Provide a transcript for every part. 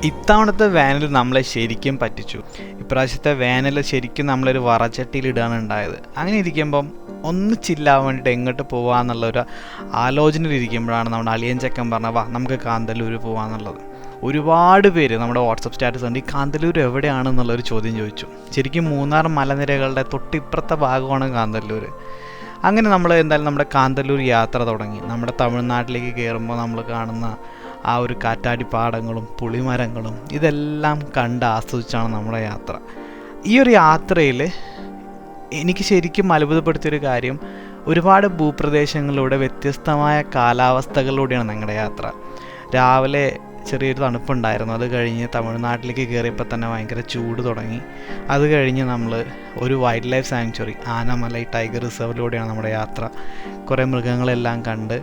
ഇത്തവണത്തെ വേനൽ നമ്മളെ ശരിക്കും പറ്റിച്ചു. ഇപ്രാവശ്യത്തെ വേനൽ ശരിക്കും നമ്മളൊരു വറച്ചട്ടിയിലിടാണ് ഉണ്ടായത്. അങ്ങനെ ഇരിക്കുമ്പം ഒന്ന് ചില്ലാവാൻ വേണ്ടിയിട്ട് എങ്ങോട്ട് പോകാമെന്നുള്ളൊരു ആലോചനയിലിരിക്കുമ്പോഴാണ് നമ്മുടെ അളിയൻ ചെക്കൻ പറഞ്ഞത് വാ നമുക്ക് കാന്തല്ലൂർ പോകാമെന്നുള്ളത്. ഒരുപാട് പേര് നമ്മുടെ വാട്സപ്പ് സ്റ്റാറ്റസ് കണ്ട് ഈ കാന്തല്ലൂർ എവിടെയാണെന്നുള്ളൊരു ചോദ്യം ചോദിച്ചു. ശരിക്കും മൂന്നാർ മലനിരകളുടെ തൊട്ടിപ്പുറത്തെ ഭാഗമാണ് കാന്തല്ലൂർ. അങ്ങനെ നമ്മൾ എന്തായാലും നമ്മുടെ കാന്തല്ലൂർ യാത്ര തുടങ്ങി. നമ്മുടെ തമിഴ്നാട്ടിലേക്ക് കയറുമ്പോൾ നമ്മൾ കാണുന്ന ആ ഒരു കാറ്റാടിപ്പാടങ്ങളും പുളിമരങ്ങളും ഇതെല്ലാം കണ്ട് ആസ്വദിച്ചാണ് നമ്മുടെ യാത്ര. ഈ ഒരു യാത്രയിൽ എനിക്ക് ശരിക്കും അത്ഭുതപ്പെടുത്തിയൊരു കാര്യം, ഒരുപാട് ഭൂപ്രദേശങ്ങളിലൂടെ വ്യത്യസ്തമായ കാലാവസ്ഥകളിലൂടെയാണ് ഞങ്ങളുടെ യാത്ര. രാവിലെ ചെറിയൊരു തണുപ്പുണ്ടായിരുന്നു. അത് കഴിഞ്ഞ് തമിഴ്നാട്ടിലേക്ക് കയറിയപ്പോൾ തന്നെ ഭയങ്കര ചൂട് തുടങ്ങി. അത് കഴിഞ്ഞ് നമ്മൾ ഒരു wildlife sanctuary Anamalai tiger റിസർവിലൂടെയാണ് നമ്മുടെ യാത്ര. കുറേ മൃഗങ്ങളെല്ലാം കണ്ട്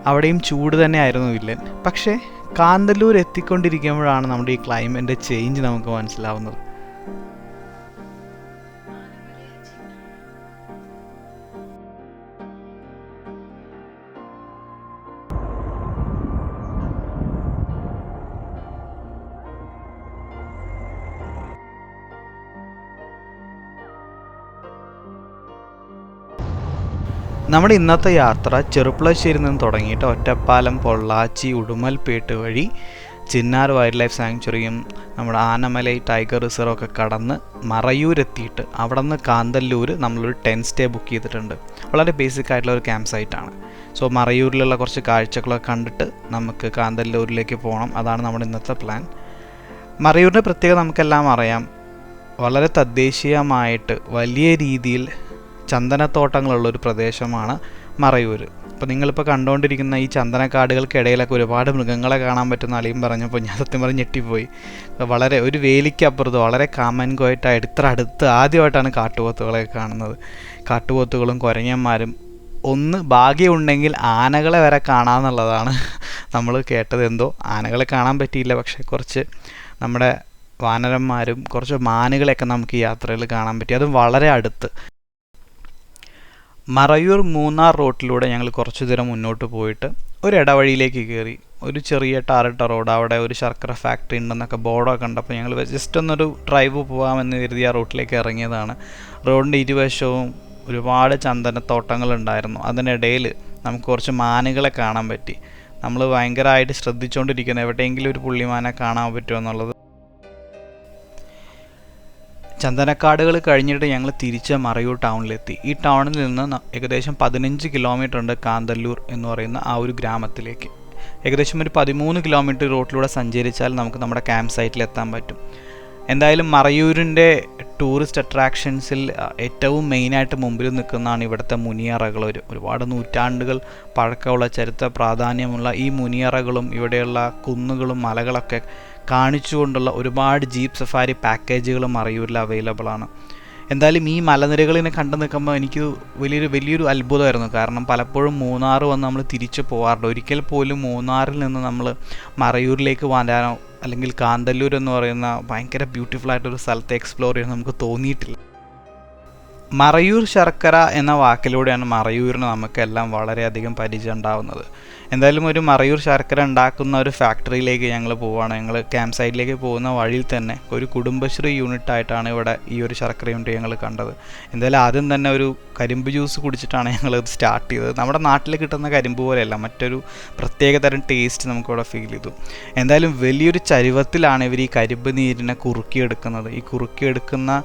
അവിടെയും ചൂട് തന്നെയായിരുന്നു വില്ലൻ. പക്ഷേ കാന്തല്ലൂർ എത്തിക്കൊണ്ടിരിക്കുമ്പോഴാണ് നമ്മുടെ ഈ ക്ലൈമറ്റ് ചേഞ്ച് നമുക്ക് മനസ്സിലാവുന്നത്. നമ്മുടെ ഇന്നത്തെ യാത്ര ചെറുപ്പുളശ്ശേരിയിൽ നിന്ന് തുടങ്ങിയിട്ട് ഒറ്റപ്പാലം, പൊള്ളാച്ചി, ഉടുമൽപേട്ട് വഴി ചിന്നാർ വൈൽഡ് ലൈഫ് സാങ്ച്വറിയും നമ്മുടെ ആനമലൈ ടൈഗർ റിസർവൊക്കെ കടന്ന് മറയൂരെത്തിയിട്ട് അവിടെ നിന്ന് കാന്തല്ലൂർ നമ്മളൊരു 10 സ്റ്റേ ബുക്ക് ചെയ്തിട്ടുണ്ട്. വളരെ ബേസിക് ആയിട്ടുള്ള ഒരു ക്യാമ്പ് സൈറ്റാണ്. സോ മറയൂരിലുള്ള കുറച്ച് കാഴ്ചകളൊക്കെ കണ്ടിട്ട് നമുക്ക് കാന്തല്ലൂരിലേക്ക് പോകണം. അതാണ് നമ്മുടെ ഇന്നത്തെ പ്ലാൻ. മറയൂരിൻ്റെ പ്രത്യേകത നമുക്കെല്ലാം അറിയാം. വളരെ തദ്ദേശീയമായിട്ട് വലിയ രീതിയിൽ ചന്ദനത്തോട്ടങ്ങളുള്ളൊരു പ്രദേശമാണ് മറയൂർ. അപ്പോൾ നിങ്ങളിപ്പോൾ കണ്ടുകൊണ്ടിരിക്കുന്ന ഈ ചന്ദനക്കാടുകൾക്കിടയിലൊക്കെ ഒരുപാട് മൃഗങ്ങളെ കാണാൻ പറ്റുന്ന അളിയും പറഞ്ഞപ്പോൾ ഞാൻ സത്യം പറഞ്ഞ് ഞെട്ടിപ്പോയി. വളരെ ഒരു വേലിക്കപ്പുറത്ത് വളരെ കാമൻകോയിട്ടായിട്ട് ഇത്ര അടുത്ത് ആദ്യമായിട്ടാണ് കാട്ടുപോത്തുകളെ കാണുന്നത്. കാട്ടുപോത്തുകളും കുരങ്ങന്മാരും, ഒന്ന് ഭാഗ്യമുണ്ടെങ്കിൽ ആനകളെ വരെ കാണാമെന്നുള്ളതാണ് നമ്മൾ കേട്ടത്. എന്തോ ആനകളെ കാണാൻ പറ്റിയില്ല, പക്ഷേ കുറച്ച് നമ്മുടെ വാനരന്മാരും കുറച്ച് മാനുകളെയൊക്കെ നമുക്ക് ഈ യാത്രയിൽ കാണാൻ പറ്റി, അതും വളരെ അടുത്ത്. മറയൂർ മൂന്നാർ റോട്ടിലൂടെ ഞങ്ങൾ കുറച്ച് ദൂരം മുന്നോട്ട് പോയിട്ട് ഒരു ഇടവഴിയിലേക്ക് കയറി. ഒരു ചെറിയ ടാറിട്ട റോഡ്, അവിടെ ഒരു ശർക്കര ഫാക്ടറി ഉണ്ടെന്നൊക്കെ ബോർഡൊക്കെ കണ്ടപ്പോൾ ഞങ്ങൾ ജസ്റ്റ് ഒന്നൊരു ഡ്രൈവ് പോകാമെന്ന് കരുതി ആ റോട്ടിലേക്ക് ഇറങ്ങിയതാണ്. റോഡിൻ്റെ ഇരുവശവും ഒരുപാട് ചന്ദനത്തോട്ടങ്ങളുണ്ടായിരുന്നു. അതിനിടയിൽ നമുക്ക് കുറച്ച് മാനുകളെ കാണാൻ പറ്റി. നമ്മൾ ഭയങ്കരമായിട്ട് ശ്രദ്ധിച്ചുകൊണ്ടിരിക്കുന്നത് എവിടെയെങ്കിലും ഒരു പുള്ളിമാനെ കാണാൻ പറ്റുമോ എന്നുള്ളത്. ചന്ദനക്കാടുകൾ കഴിഞ്ഞിട്ട് ഞങ്ങൾ തിരിച്ച് മറയൂർ ടൗണിലെത്തി. ഈ ടൗണിൽ നിന്ന് ഏകദേശം 15 കിലോമീറ്റർ ഉണ്ട് കാന്തല്ലൂർ എന്ന് പറയുന്ന ആ ഒരു ഗ്രാമത്തിലേക്ക്. ഏകദേശം ഒരു 13 കിലോമീറ്റർ റോട്ടിലൂടെ സഞ്ചരിച്ചാൽ നമുക്ക് നമ്മുടെ ക്യാമ്പ് സൈറ്റിൽ എത്താൻ പറ്റും. എന്തായാലും മറയൂരിൻ്റെ ടൂറിസ്റ്റ് അട്രാക്ഷൻസിൽ ഏറ്റവും മെയിനായിട്ട് മുമ്പിൽ നിൽക്കുന്നതാണ് ഇവിടുത്തെ മുനിയറകൾ. ഒരുപാട് നൂറ്റാണ്ടുകൾ പഴക്കമുള്ള ചരിത്ര പ്രാധാന്യമുള്ള ഈ മുനിയറകളും ഇവിടെയുള്ള കുന്നുകളും മലകളൊക്കെ കാണിച്ചുകൊണ്ടുള്ള ഒരുപാട് ജീപ്പ് സഫാരി പാക്കേജുകൾ മറയൂരിൽ അവൈലബിൾ ആണ്. എന്തായാലും ഈ മലനിരകളിനെ കണ്ടു നിൽക്കുമ്പോൾ എനിക്ക് വലിയൊരു അത്ഭുതമായിരുന്നു. കാരണം പലപ്പോഴും മൂന്നാർ വന്ന് നമ്മൾ തിരിച്ചു പോകാറുണ്ട്. ഒരിക്കൽ പോലും മൂന്നാറിൽ നിന്ന് നമ്മൾ മറയൂരിലേക്ക് വരാനോ അല്ലെങ്കിൽ കാന്തല്ലൂർ എന്ന് പറയുന്ന ഭയങ്കര ബ്യൂട്ടിഫുൾ ആയിട്ടൊരു സ്ഥലത്തെ എക്സ്പ്ലോർ ചെയ്യാൻ നമുക്ക് തോന്നിയിട്ടില്ല. മറയൂർ ശർക്കര എന്ന വാക്കിലൂടെയാണ് മറയൂരിന് നമുക്കെല്ലാം വളരെയധികം പരിചയം ഉണ്ടാകുന്നത്. എന്തായാലും ഒരു മറയൂർ ശർക്കര ഉണ്ടാക്കുന്ന ഒരു ഫാക്ടറിയിലേക്ക് ഞങ്ങൾ പോവുകയാണ്. ഞങ്ങൾ ക്യാമ്പ് സൈറ്റിലേക്ക് പോകുന്ന വഴിയിൽ തന്നെ ഒരു കുടുംബശ്രീ യൂണിറ്റായിട്ടാണ് ഇവിടെ ഈ ഒരു ശർക്കര യൂണിറ്റ് ഞങ്ങൾ കണ്ടത്. എന്തായാലും ആദ്യം തന്നെ ഒരു കരിമ്പ് ജ്യൂസ് കുടിച്ചിട്ടാണ് ഞങ്ങളിത് സ്റ്റാർട്ട് ചെയ്തത്. നമ്മുടെ നാട്ടിൽ കിട്ടുന്ന കരിമ്പ് പോലെയല്ല, മറ്റൊരു പ്രത്യേകതരം ടേസ്റ്റ് നമുക്കിവിടെ ഫീൽ ചെയ്തു. എന്തായാലും വലിയൊരു ചരുവത്തിലാണ് ഇവർ ഈ കരിമ്പ് നീരിനെ കുറുക്കിയെടുക്കുന്നത്. ഈ കുറുക്കിയെടുക്കുന്ന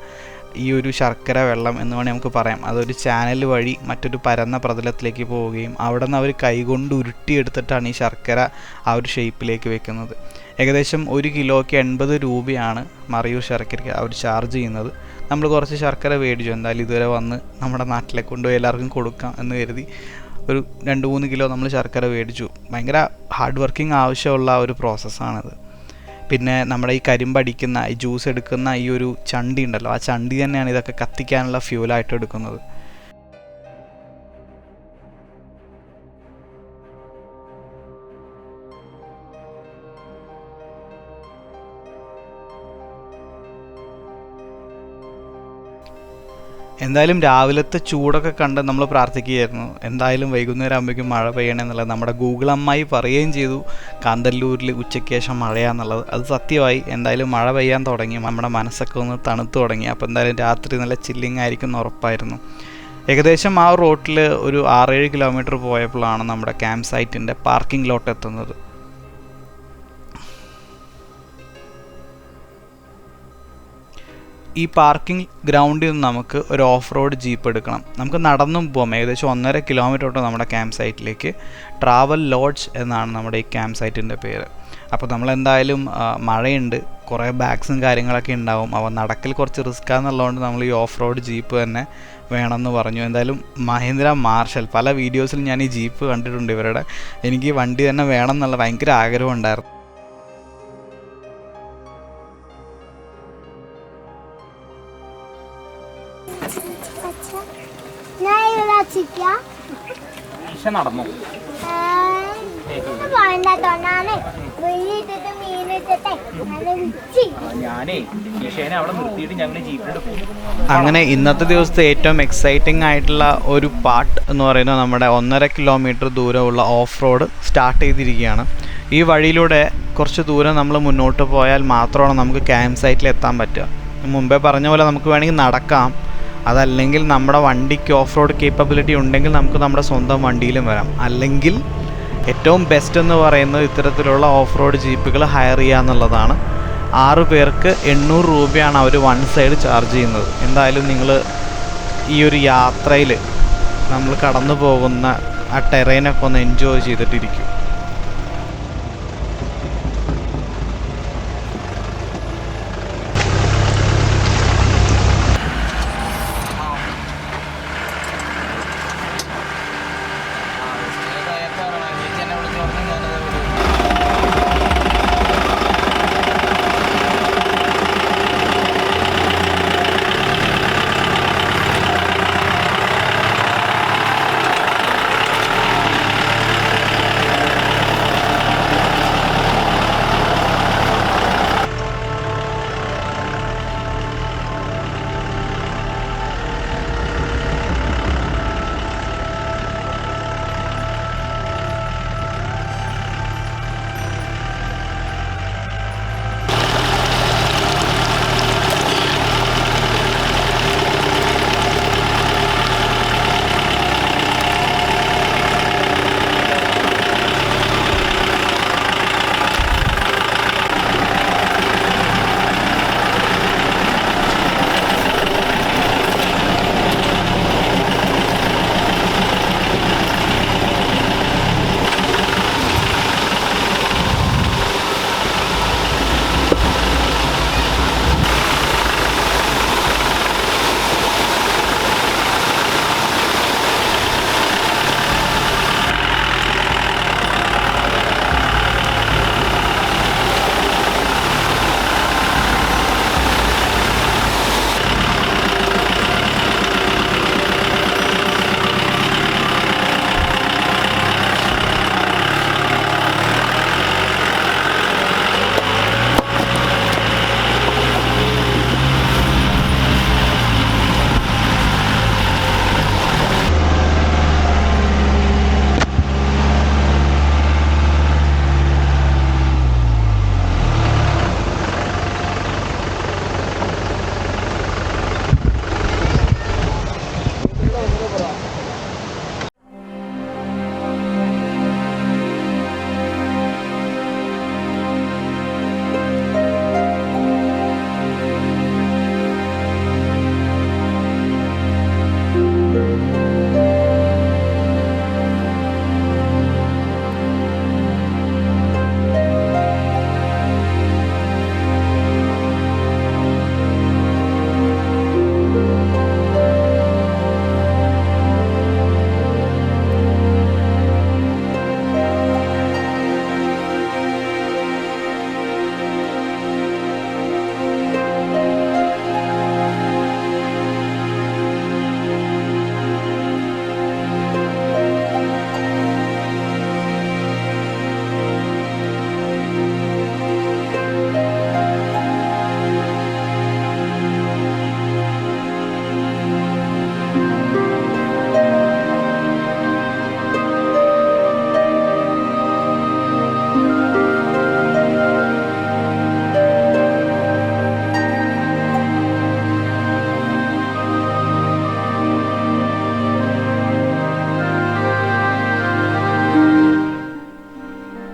ഈ ഒരു ശർക്കര വെള്ളം എന്ന് വേണമെങ്കിൽ നമുക്ക് പറയാം, അതൊരു ചാനൽ വഴി മറ്റൊരു പരന്ന പ്രതലത്തിലേക്ക് പോവുകയും അവിടെ നിന്ന് അവർ കൈകൊണ്ട് ഉരുട്ടിയെടുത്തിട്ടാണ് ഈ ശർക്കര ആ ഒരു ഷേപ്പിലേക്ക് വെക്കുന്നത്. ഏകദേശം 1 കിലോയ്ക്ക് 80 രൂപയാണ് മറയൂർ ശർക്കരയ്ക്ക് അവർ ചാർജ് ചെയ്യുന്നത്. നമ്മൾ കുറച്ച് ശർക്കര മേടിച്ചു. എന്തായാലും ഇതുവരെ വന്ന് നമ്മുടെ നാട്ടിലേക്ക് കൊണ്ടുപോയി എല്ലാവർക്കും കൊടുക്കാം എന്ന് കരുതി ഒരു 2-3 കിലോ നമ്മൾ ശർക്കര മേടിച്ചു. ഭയങ്കര ഹാർഡ് വർക്കിംഗ് ആവശ്യമുള്ള ഒരു പ്രോസസ്സാണിത്. പിന്നെ നമ്മുടെ ഈ കരിമ്പടിക്കുന്ന ഈ ജ്യൂസ് എടുക്കുന്ന ഈ ഒരു ചണ്ടി ഉണ്ടല്ലോ, ആ ചണ്ടി തന്നെയാണ് ഇതൊക്കെ കത്തിക്കാനുള്ള ഫ്യൂലായിട്ട് എടുക്കുന്നത്. എന്തായാലും രാവിലത്തെ ചൂടൊക്കെ കണ്ട് നമ്മൾ പ്രാർത്ഥിക്കുകയായിരുന്നു, എന്തായാലും വൈകുന്നേരം ആകുമ്പോഴേക്കും മഴ പെയ്യണമെന്നുള്ളത്. നമ്മുടെ ഗൂഗിൾ അമ്മായി പറയുകയും ചെയ്തു കാന്തല്ലൂരിൽ ഉച്ചയ്ക്ക് ശേഷം മഴയാന്നുള്ളത്. അത് സത്യമായി. എന്തായാലും മഴ പെയ്യാൻ തുടങ്ങി, നമ്മുടെ മനസ്സൊക്കെ ഒന്ന് തണുത്തു തുടങ്ങി. അപ്പോൾ എന്തായാലും രാത്രി നല്ല ചില്ലിങ് ആയിരിക്കും എന്ന് ഉറപ്പായിരുന്നു. ഏകദേശം ആ റോട്ടിൽ ഒരു 6-7 കിലോമീറ്റർ പോയപ്പോഴാണ് നമ്മുടെ ക്യാമ്പ് സൈറ്റിൻ്റെ പാർക്കിംഗ് ലോട്ട് എത്തുന്നത്. ഈ പാർക്കിംഗ് ഗ്രൗണ്ടിൽ നിന്ന് നമുക്ക് ഒരു ഓഫ് റോഡ് ജീപ്പ് എടുക്കണം. നമുക്ക് നടന്നും പോകാം. ഏകദേശം 1.5 കിലോമീറ്റർ തൊട്ട് നമ്മുടെ ക്യാമ്പ് സൈറ്റിലേക്ക്. ട്രാവൽ ലോഡ്ജ് എന്നാണ് നമ്മുടെ ഈ ക്യാമ്പ് സൈറ്റിൻ്റെ പേര്. അപ്പോൾ നമ്മളെന്തായാലും മഴയുണ്ട്, കുറേ ബാഗ്സും കാര്യങ്ങളൊക്കെ ഉണ്ടാവും. അപ്പോൾ നടക്കൽ കുറച്ച് റിസ്ക്കാന്നുള്ളതുകൊണ്ട് നമ്മൾ ഈ ഓഫ് റോഡ് ജീപ്പ് തന്നെ വേണമെന്ന് പറഞ്ഞു. എന്തായാലും മഹീന്ദ്ര മാർഷൽ, പല വീഡിയോസിലും ഞാൻ ഈ ജീപ്പ് കണ്ടിട്ടുണ്ട് ഇവരുടെ. എനിക്ക് ഈ വണ്ടി തന്നെ വേണം എന്നുള്ള ഭയങ്കര ആഗ്രഹം ഉണ്ടായിരുന്നു. നടന്നു അങ്ങനെ ഇന്നത്തെ ദിവസത്തെ ഏറ്റവും എക്സൈറ്റിംഗ് ആയിട്ടുള്ള ഒരു പാർട്ട് എന്ന് പറയുന്നത് നമ്മുടെ 1.5 കിലോമീറ്റർ ദൂരമുള്ള ഓഫ് റോഡ് സ്റ്റാർട്ട് ചെയ്തിരിക്കുകയാണ്. ഈ വഴിയിലൂടെ കുറച്ച് ദൂരം നമ്മൾ മുന്നോട്ട് പോയാൽ മാത്രമാണ് നമുക്ക് ക്യാമ്പ് സൈറ്റിൽ എത്താൻ പറ്റുക. മുമ്പേ പറഞ്ഞ പോലെ നമുക്ക് വേണമെങ്കിൽ നടക്കാം, അതല്ലെങ്കിൽ നമ്മുടെ വണ്ടിക്ക് ഓഫ് റോഡ് കേപ്പബിലിറ്റി ഉണ്ടെങ്കിൽ നമുക്ക് നമ്മുടെ സ്വന്തം വണ്ടിയിലും വരാം. അല്ലെങ്കിൽ ഏറ്റവും ബെസ്റ്റ് എന്ന് പറയുന്നത് ഇത്തരത്തിലുള്ള ഓഫ് റോഡ് ജീപ്പുകൾ ഹയർ ചെയ്യുക എന്നുള്ളതാണ്. 6 പേർക്ക് 800 രൂപയാണ് അവർ വൺ സൈഡ് ചാർജ് ചെയ്യുന്നത്. എന്തായാലും നിങ്ങൾ ഈ ഒരു യാത്രയിൽ നമ്മൾ കടന്നു പോകുന്ന ആ ടെറൈനൊക്കെ ഒന്ന് എൻജോയ് ചെയ്തിട്ടിരിക്കും.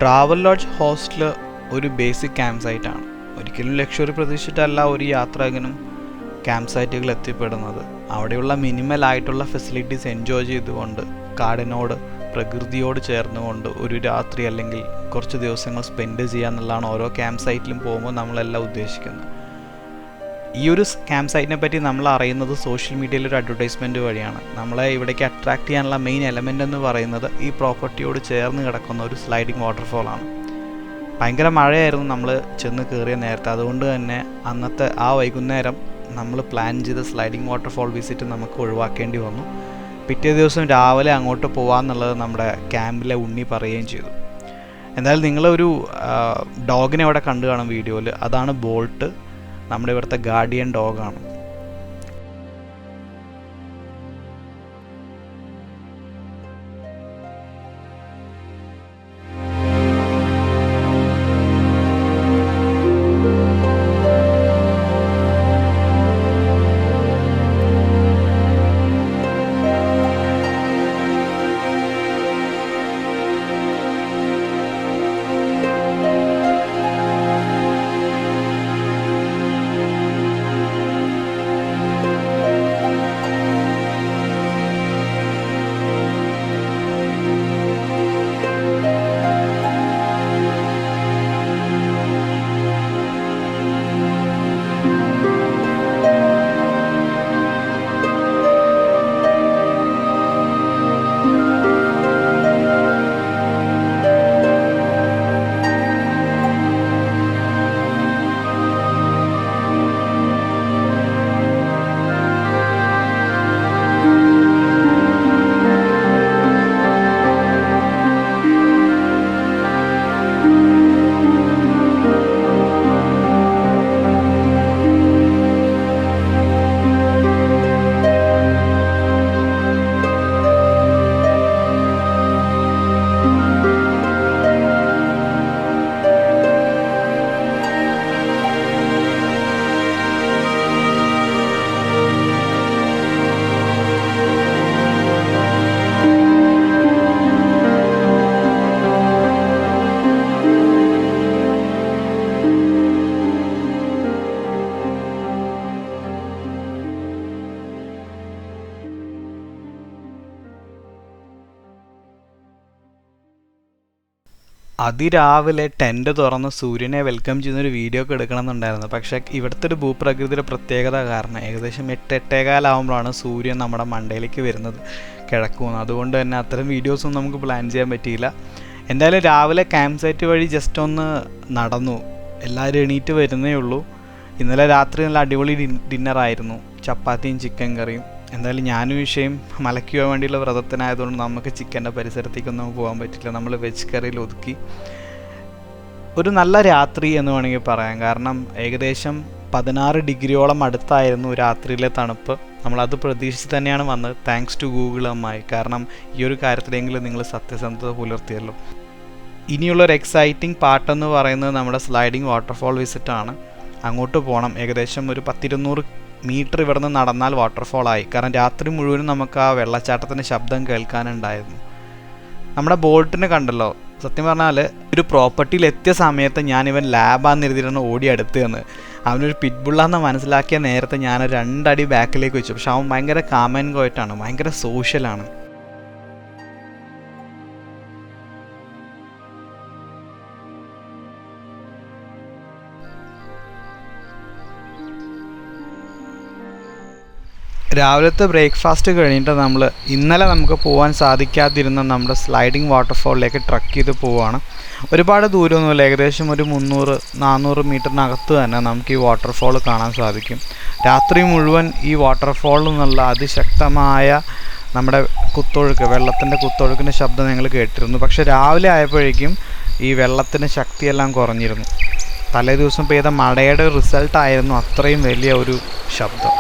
ട്രാവലോഡ്ജ് ഹോസ്റ്റൽ ഒരു ബേസിക് ക്യാമ്പ് സൈറ്റാണ്. ഒരിക്കലും ലക്ഷറി പ്രതീക്ഷിച്ചിട്ടല്ല ഒരു യാത്രാകനും ക്യാമ്പ് സൈറ്റുകൾ എത്തിപ്പെടുന്നത്. അവിടെയുള്ള മിനിമൽ ആയിട്ടുള്ള ഫെസിലിറ്റീസ് എൻജോയ് ചെയ്തുകൊണ്ട് കാടിനോട് പ്രകൃതിയോട് ചേർന്നുകൊണ്ട് ഒരു രാത്രി അല്ലെങ്കിൽ കുറച്ച് ദിവസങ്ങൾ സ്പെൻഡ് ചെയ്യുക എന്നുള്ളതാണ് ഓരോ ക്യാമ്പ് സൈറ്റിലും പോകുമ്പോൾ നമ്മളെല്ലാം ഉദ്ദേശിക്കുന്നത്. ഈ ഒരു ക്യാമ്പ് സൈറ്റിനെ പറ്റി നമ്മൾ അറിയുന്നത് സോഷ്യൽ മീഡിയയിൽ ഒരു അഡ്വർടൈസ്മെൻറ്റ് വഴിയാണ്. നമ്മളെ ഇവിടേക്ക് അട്രാക്റ്റ് ചെയ്യാനുള്ള മെയിൻ എലമെൻ്റ് എന്ന് പറയുന്നത് ഈ പ്രോപ്പർട്ടിയോട് ചേർന്ന് കിടക്കുന്ന ഒരു സ്ലൈഡിങ് വാട്ടർഫോളാണ്. ഭയങ്കര മഴയായിരുന്നു നമ്മൾ ചെന്ന് കയറിയ നേരത്തെ. അതുകൊണ്ട് തന്നെ അന്നത്തെ ആ വൈകുന്നേരം നമ്മൾ പ്ലാൻ ചെയ്ത സ്ലൈഡിങ് വാട്ടർഫോൾ വിസിറ്റ് നമുക്ക് ഒഴിവാക്കേണ്ടി വന്നു. പിറ്റേ ദിവസം രാവിലെ അങ്ങോട്ട് പോകാമെന്നുള്ളത് നമ്മുടെ ക്യാമ്പിലെ ഉണ്ണി പറയുകയും ചെയ്തു. എന്തായാലും നിങ്ങളൊരു ഡോഗിനെ അവിടെ കണ്ടു കാണും വീഡിയോയിൽ. അതാണ് ബോൾട്ട്, നമ്മുടെ ഇവിടുത്തെ ഗാർഡിയൻ ഡോഗാണ്. അതിരാവിലെ ടെൻറ്റ് തുറന്ന് സൂര്യനെ വെൽക്കം ചെയ്യുന്നൊരു വീഡിയോ ഒക്കെ എടുക്കണമെന്നുണ്ടായിരുന്നു. പക്ഷേ ഇവിടുത്തെ ഒരു ഭൂപ്രകൃതിയുടെ പ്രത്യേകത കാരണം ഏകദേശം 8-8:15 സൂര്യൻ നമ്മുടെ മണ്ടയിലേക്ക് വരുന്നത്, കിഴക്കുന്നത്. അതുകൊണ്ട് തന്നെ അത്തരം വീഡിയോസൊന്നും നമുക്ക് പ്ലാൻ ചെയ്യാൻ പറ്റിയില്ല. എന്തായാലും രാവിലെ ക്യാമ്പ് സൈറ്റ് വഴി ജസ്റ്റ് ഒന്ന് നടന്നു. എല്ലാവരും എണീറ്റ് വരുന്നേ ഉള്ളൂ. ഇന്നലെ രാത്രി നല്ല അടിപൊളി ഡിന്നറായിരുന്നു, ചപ്പാത്തിയും ചിക്കൻ കറിയും. എന്തായാലും ഞാനും വിഷയം മലയ്ക്ക് പോകാൻ വേണ്ടിയുള്ള വ്രതത്തിനായതുകൊണ്ട് നമുക്ക് ചിക്കൻ്റെ പരിസരത്തേക്കൊന്നും പോകാൻ പറ്റില്ല. നമ്മൾ വെജ് കറിയിൽ ഒതുക്കി. ഒരു നല്ല രാത്രി എന്ന് വേണമെങ്കിൽ പറയാം. കാരണം ഏകദേശം 16 ഡിഗ്രിയോളം അടുത്തായിരുന്നു രാത്രിയിലെ തണുപ്പ്. നമ്മളത് പ്രതീക്ഷിച്ച് തന്നെയാണ് വന്നത്. താങ്ക്സ് ടു ഗൂഗിൾ അമ്മായി. കാരണം ഈ ഒരു കാര്യത്തിലെങ്കിലും നിങ്ങൾ സത്യസന്ധത പുലർത്തിയല്ലോ. ഇനിയുള്ളൊരു എക്സൈറ്റിംഗ് പാർട്ടെന്ന് പറയുന്നത് നമ്മുടെ സ്ലൈഡിങ് വാട്ടർഫോൾ വിസിറ്റാണ്. അങ്ങോട്ട് പോകണം. ഏകദേശം ഒരു 10-200 മീറ്റർ ഇവിടെ നിന്ന് നടന്നാൽ വാട്ടർഫോളായി. കാരണം രാത്രി മുഴുവനും നമുക്ക് ആ വെള്ളച്ചാട്ടത്തിൻ്റെ ശബ്ദം കേൾക്കാനുണ്ടായിരുന്നു. നമ്മുടെ ബോട്ടിനെ കണ്ടല്ലോ. സത്യം പറഞ്ഞാൽ ഒരു പ്രോപ്പർട്ടിയിൽ എത്തിയ സമയത്ത് ഞാനിവൻ ലാബാന്ന് എഴുതിയിട്ടാണ് ഓടി അടുത്ത് എന്ന്. അവനൊരു പിറ്റ്ബുള്ളാന്ന് മനസ്സിലാക്കിയ നേരത്തെ ഞാൻ 2 അടി ബാക്കിലേക്ക് വെച്ചു. പക്ഷെ അവൻ ഭയങ്കര കാം ആൻഡ് ക്വയറ്റാണ്, ഭയങ്കര സോഷ്യലാണ്. രാവിലത്തെ ബ്രേക്ക്ഫാസ്റ്റ് കഴിഞ്ഞിട്ട് നമ്മൾ ഇന്നലെ നമുക്ക് പോകാൻ സാധിക്കാതിരുന്ന നമ്മുടെ സ്ലൈഡിങ് വാട്ടർഫോളിലേക്ക് ട്രക്ക് ചെയ്ത് പോവുകയാണ്. ഒരുപാട് ദൂരമൊന്നുമില്ല, ഏകദേശം ഒരു 300-400 മീറ്ററിനകത്ത് തന്നെ നമുക്ക് ഈ വാട്ടർഫോൾ കാണാൻ സാധിക്കും. രാത്രി മുഴുവൻ ഈ വാട്ടർഫോളിൽ നിന്നുള്ള അതിശക്തമായ നമ്മുടെ കുത്തൊഴുക്ക്, വെള്ളത്തിൻ്റെ കുത്തൊഴുക്കിൻ്റെ ശബ്ദം ഞങ്ങൾ കേട്ടിരുന്നു. പക്ഷെ രാവിലെ ആയപ്പോഴേക്കും ഈ വെള്ളത്തിൻ്റെ ശക്തിയെല്ലാം കുറഞ്ഞിരുന്നു. തലേ ദിവസം പെയ്ത മഴയുടെ റിസൾട്ടായിരുന്നു അത്രയും വലിയ ഒരു ശബ്ദം.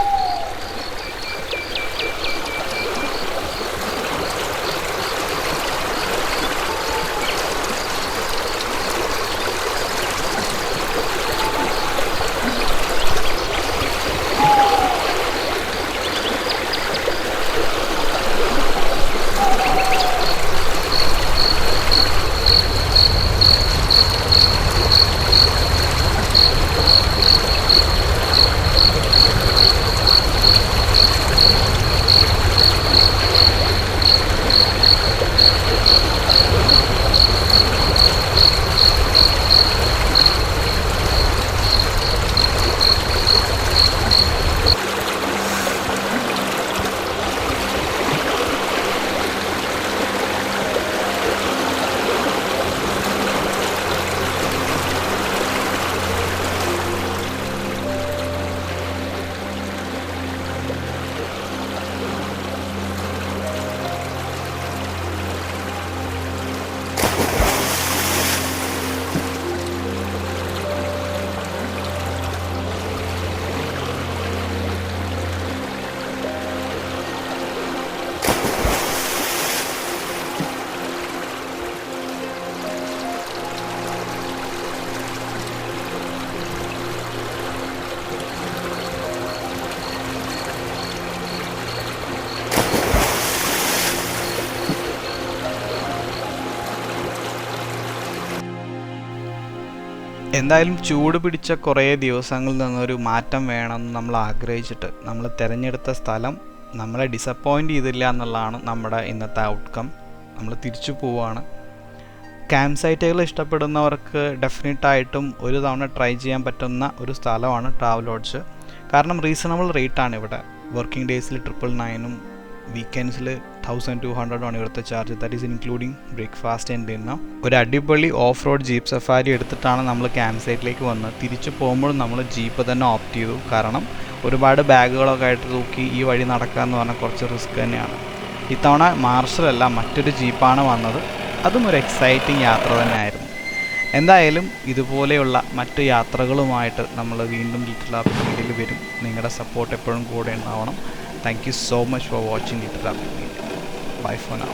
എന്തായാലും ചൂട് പിടിച്ച കുറേ ദിവസങ്ങളിൽ നിന്നൊരു മാറ്റം വേണമെന്ന് നമ്മൾ ആഗ്രഹിച്ചിട്ട് നമ്മൾ തിരഞ്ഞെടുത്ത സ്ഥലം നമ്മളെ ഡിസപ്പോയിൻ്റ് ചെയ്തില്ല എന്നുള്ളതാണ് നമ്മുടെ ഇന്നത്തെ ഔട്ട്കം. നമ്മൾ തിരിച്ചു പോവുകയാണ്. ക്യാമ്പ് സൈറ്റുകൾ ഇഷ്ടപ്പെടുന്നവർക്ക് ഡെഫിനറ്റായിട്ടും ഒരു തവണ ട്രൈ ചെയ്യാൻ പറ്റുന്ന ഒരു സ്ഥലമാണ് ട്രാവലോഡ്ജ്. കാരണം റീസണബിൾ റേറ്റാണ് ഇവിടെ. വർക്കിംഗ് ഡേയ്സിൽ 999 വീക്കെൻഡ്സിൽ 1200 ഇവിടുത്തെ charge. That is including breakfast and dinner. ഒരു അടിപൊളി ഓഫ് റോഡ് ജീപ്പ് സഫാരി എടുത്തിട്ടാണ് നമ്മൾ ക്യാമ്പ് സൈറ്റിലേക്ക് വന്നത്. തിരിച്ചു പോകുമ്പോഴും നമ്മൾ ജീപ്പ് തന്നെ ഓപ്റ്റ് ചെയ്തു. കാരണം ഒരുപാട് ബാഗുകളൊക്കെ ആയിട്ട് തൂക്കി ഈ വഴി നടക്കുക എന്ന് പറഞ്ഞാൽ കുറച്ച് റിസ്ക് തന്നെയാണ്. ഇത്തവണ മാർഷലല്ല, മറ്റൊരു ജീപ്പാണ് വന്നത്. അതും ഒരു എക്സൈറ്റിംഗ് യാത്ര തന്നെയായിരുന്നു. എന്തായാലും ഇതുപോലെയുള്ള മറ്റ് യാത്രകളുമായിട്ട് നമ്മൾ വീണ്ടും ലിറ്റിൽ ഹാപ്പി മീഡിയയിൽ വരും. നിങ്ങളുടെ സപ്പോർട്ട് എപ്പോഴും കൂടെ ഉണ്ടാവണം. Thank you so much for watching Little Rapid Media. Bye for now.